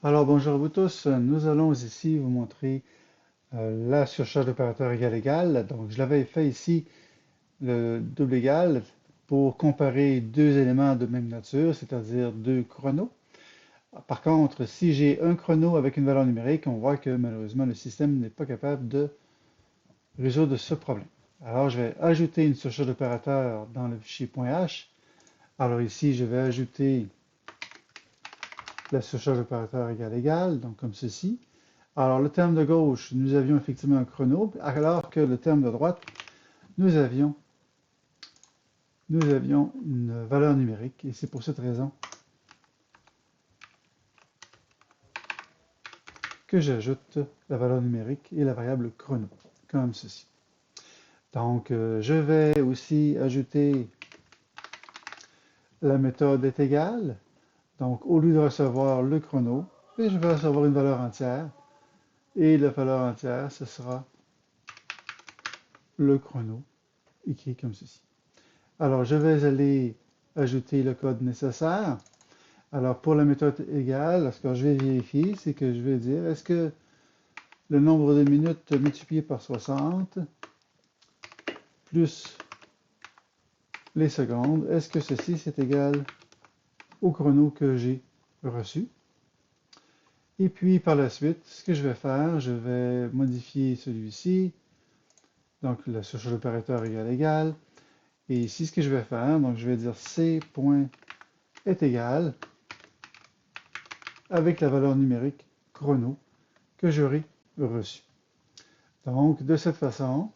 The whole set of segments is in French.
Alors bonjour à vous tous, nous allons ici vous montrer la surcharge d'opérateur égal. Donc je l'avais fait ici le double égal pour comparer deux éléments de même nature, c'est-à-dire deux chronos. Par contre, si j'ai un chrono avec une valeur numérique, on voit que malheureusement le système n'est pas capable de résoudre ce problème. Alors je vais ajouter une surcharge d'opérateur dans le fichier .h. Alors ici je vais ajouter la surcharge d'opérateur égal, donc comme ceci. Alors, le terme de gauche, nous avions effectivement un chrono, alors que le terme de droite, nous avions, nous avions une valeur numérique. Et c'est pour cette raison que j'ajoute la valeur numérique et la variable chrono, comme ceci. Donc, je vais aussi ajouter la méthode est égale. Donc, au lieu de recevoir le chrono, je vais recevoir une valeur entière. Et la valeur entière, ce sera le chrono, écrit comme ceci. Alors, je vais aller ajouter le code nécessaire. Alors, pour la méthode égale, ce que je vais vérifier, c'est que je vais dire, est-ce que le nombre de minutes multiplié par 60 plus les secondes, est-ce que ceci c'est égal au chrono que j'ai reçu? Et puis, par la suite, ce que je vais faire, je vais modifier celui-ci. Donc, la surcharge d'opérateur égale. Et ici, ce que je vais faire, donc je vais dire C point est égal avec la valeur numérique chrono que j'aurai reçue. Donc, de cette façon,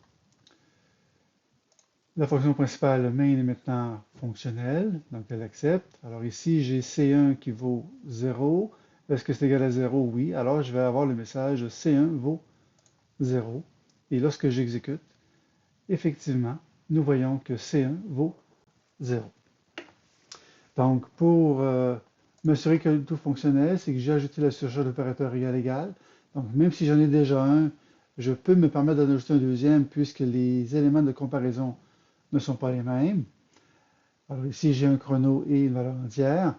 la fonction principale main est maintenant fonctionnelle, donc elle accepte. Alors ici, j'ai C1 qui vaut 0. Est-ce que c'est égal à 0? Oui. Alors, je vais avoir le message C1 vaut 0. Et lorsque j'exécute, effectivement, nous voyons que C1 vaut 0. Donc, pour m'assurer que tout fonctionnait, c'est que j'ai ajouté la surcharge d'opérateur égal. Donc, même si j'en ai déjà un, je peux me permettre d'en ajouter un deuxième puisque les éléments de comparaison ne sont pas les mêmes. Alors ici, j'ai un chrono et une valeur entière.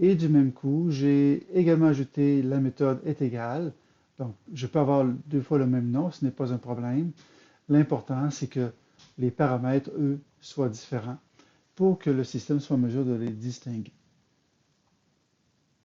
Et du même coup, j'ai également ajouté la méthode est égale. Donc, je peux avoir deux fois le même nom, ce n'est pas un problème. L'important, c'est que les paramètres, eux, soient différents pour que le système soit en mesure de les distinguer.